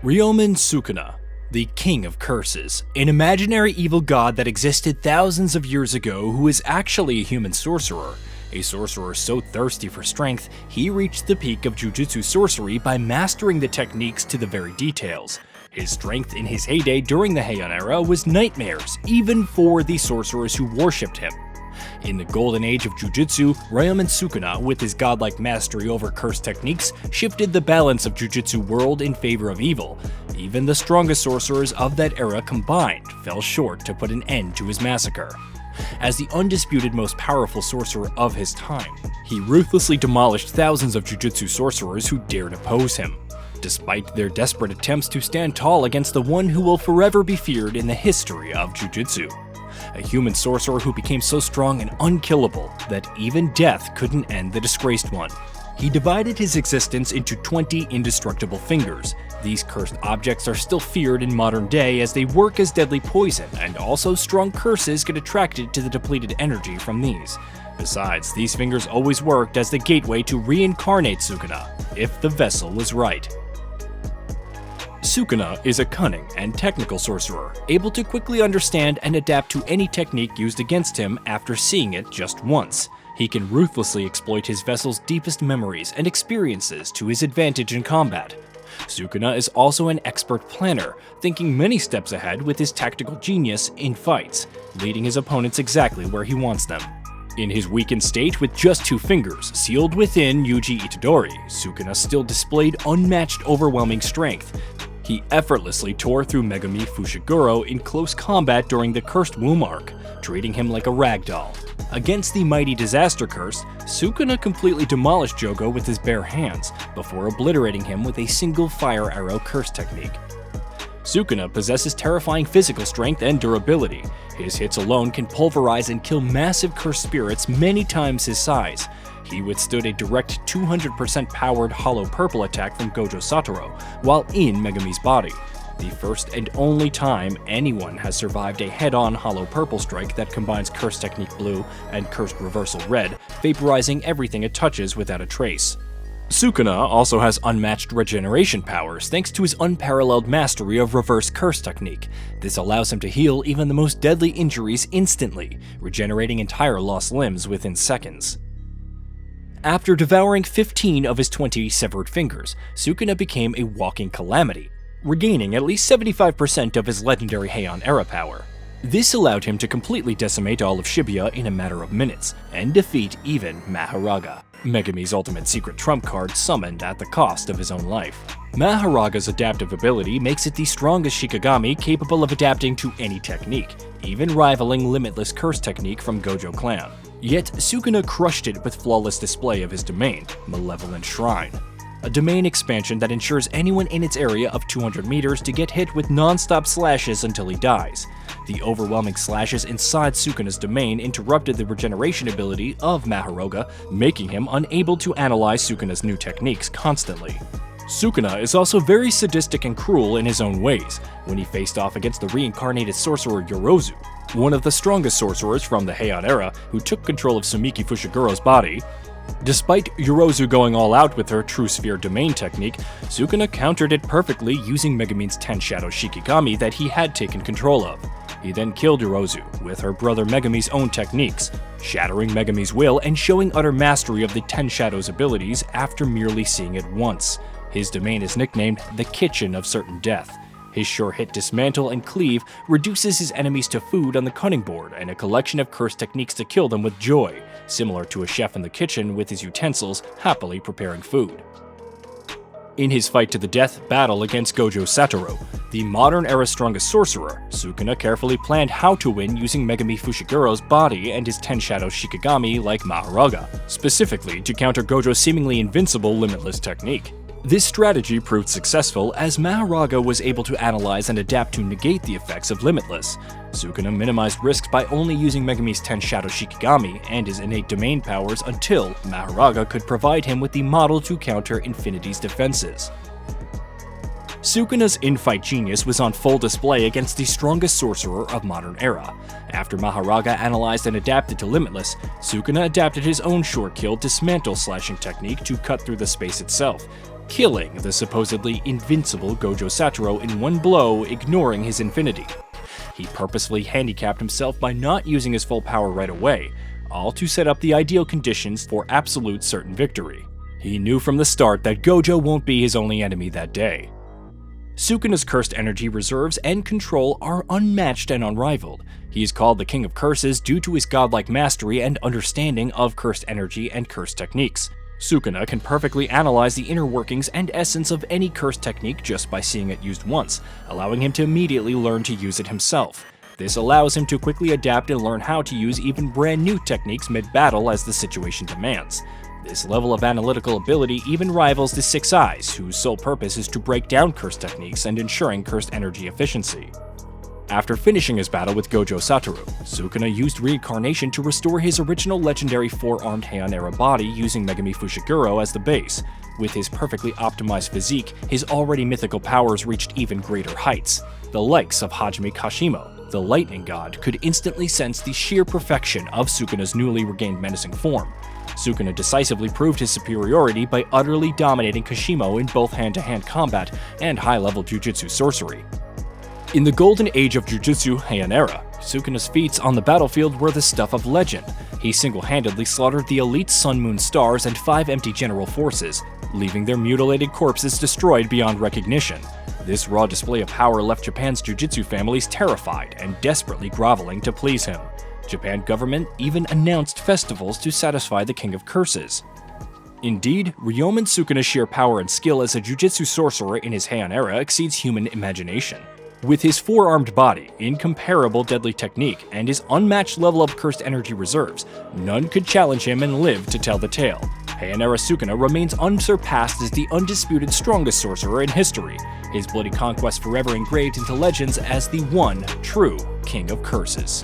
Ryomen Sukuna, the King of Curses, an imaginary evil god that existed thousands of years ago who is actually a human sorcerer. A sorcerer so thirsty for strength, he reached the peak of Jujutsu sorcery by mastering the techniques to the very details. His strength in his heyday during the Heian Era was nightmares, even for the sorcerers who worshipped him. In the golden age of Jujutsu, Ryomen Sukuna, with his godlike mastery over curse techniques, shifted the balance of Jujutsu world in favor of evil. Even the strongest sorcerers of that era combined fell short to put an end to his massacre. As the undisputed most powerful sorcerer of his time, he ruthlessly demolished thousands of Jujutsu sorcerers who dared oppose him, despite their desperate attempts to stand tall against the one who will forever be feared in the history of Jujutsu. A human sorcerer who became so strong and unkillable that even death couldn't end the disgraced one. He divided his existence into 20 indestructible fingers. These cursed objects are still feared in modern day as they work as deadly poison, and also strong curses get attracted to the depleted energy from these. Besides, these fingers always worked as the gateway to reincarnate Sukuna, if the vessel was right. Sukuna is a cunning and technical sorcerer, able to quickly understand and adapt to any technique used against him after seeing it just once. He can ruthlessly exploit his vessel's deepest memories and experiences to his advantage in combat. Sukuna is also an expert planner, thinking many steps ahead with his tactical genius in fights, leading his opponents exactly where he wants them. In his weakened state with just 2 fingers, sealed within Yuji Itadori, Sukuna still displayed unmatched overwhelming strength. He effortlessly tore through Megumi Fushiguro in close combat during the Cursed Womb arc, treating him like a ragdoll. Against the mighty Disaster Curse, Sukuna completely demolished Jogo with his bare hands, before obliterating him with a single fire arrow curse technique. Sukuna possesses terrifying physical strength and durability. His hits alone can pulverize and kill massive cursed spirits many times his size. He withstood a direct 200% powered hollow purple attack from Gojo Satoru while in Megumi's body, the first and only time anyone has survived a head-on hollow purple strike that combines Curse Technique Blue and Cursed Reversal Red, vaporizing everything it touches without a trace. Sukuna also has unmatched regeneration powers thanks to his unparalleled mastery of Reverse Curse Technique. This allows him to heal even the most deadly injuries instantly, regenerating entire lost limbs within seconds. After devouring 15 of his 20 severed fingers, Sukuna became a walking calamity, regaining at least 75% of his legendary Heian Era power. This allowed him to completely decimate all of Shibuya in a matter of minutes, and defeat even Mahoraga, Megumi's ultimate secret trump card summoned at the cost of his own life. Mahoraga's adaptive ability makes it the strongest Shikigami capable of adapting to any technique, even rivaling Limitless Curse Technique from Gojo Clan. Yet Sukuna crushed it with flawless display of his domain, Malevolent Shrine, a domain expansion that ensures anyone in its area of 200 meters to get hit with non-stop slashes until he dies. The overwhelming slashes inside Sukuna's domain interrupted the regeneration ability of Mahoraga, making him unable to analyze Sukuna's new techniques constantly. Sukuna is also very sadistic and cruel in his own ways, when he faced off against the reincarnated sorcerer Yorozu, one of the strongest sorcerers from the Heian Era who took control of Sumiki Fushiguro's body. Despite Yorozu going all out with her True Sphere domain technique, Sukuna countered it perfectly using Megumi's 10 Shadow Shikigami that he had taken control of. He then killed Yorozu with her brother Megumi's own techniques, shattering Megumi's will and showing utter mastery of the 10 Shadows abilities after merely seeing it once. His domain is nicknamed the Kitchen of Certain Death. His sure-hit Dismantle and Cleave reduces his enemies to food on the cutting board and a collection of cursed techniques to kill them with joy, similar to a chef in the kitchen with his utensils happily preparing food. In his fight to the death battle against Gojo Satoru, the modern era's strongest sorcerer, Sukuna carefully planned how to win using Megumi Fushiguro's body and his 10 Shadow Shikigami like Mahoraga, specifically to counter Gojo's seemingly invincible Limitless technique. This strategy proved successful as Mahoraga was able to analyze and adapt to negate the effects of Limitless. Sukuna minimized risks by only using Megumi's 10 Shadow Shikigami and his innate domain powers until Mahoraga could provide him with the model to counter Infinity's defenses. Sukuna's in-fight genius was on full display against the strongest sorcerer of modern era. After Mahoraga analyzed and adapted to Limitless, Sukuna adapted his own short-kill Dismantle slashing technique to cut through the space itself. killing the supposedly invincible Gojo Satoru in one blow, ignoring his infinity. He purposefully handicapped himself by not using his full power right away, all to set up the ideal conditions for absolute certain victory. He knew from the start that Gojo won't be his only enemy that day. Sukuna's cursed energy reserves and control are unmatched and unrivaled. He is called the King of Curses due to his godlike mastery and understanding of cursed energy and cursed techniques. Sukuna can perfectly analyze the inner workings and essence of any cursed technique just by seeing it used once, allowing him to immediately learn to use it himself. This allows him to quickly adapt and learn how to use even brand new techniques mid-battle as the situation demands. This level of analytical ability even rivals the Six Eyes, whose sole purpose is to break down cursed techniques and ensuring cursed energy efficiency. After finishing his battle with Gojo Satoru, Sukuna used reincarnation to restore his original legendary four-armed Heian Era body using Megami Fushiguro as the base. With his perfectly optimized physique, his already mythical powers reached even greater heights. The likes of Hajime Kashimo, the lightning god, could instantly sense the sheer perfection of Sukuna's newly regained menacing form. Sukuna decisively proved his superiority by utterly dominating Kashimo in both hand-to-hand combat and high-level Jujutsu sorcery. In the golden age of Jujutsu Heian Era, Sukuna's feats on the battlefield were the stuff of legend. He single-handedly slaughtered the elite Sun Moon Stars and 5 empty general forces, leaving their mutilated corpses destroyed beyond recognition. This raw display of power left Japan's Jujutsu families terrified and desperately groveling to please him. Japan government even announced festivals to satisfy the King of Curses. Indeed, Ryomen Sukuna's sheer power and skill as a Jujutsu sorcerer in his Heian Era exceeds human imagination. With his four-armed body, incomparable deadly technique, and his unmatched level of cursed energy reserves, none could challenge him and live to tell the tale. Heian Era Sukuna remains unsurpassed as the undisputed strongest sorcerer in history, his bloody conquest forever engraved into legends as the one true King of Curses.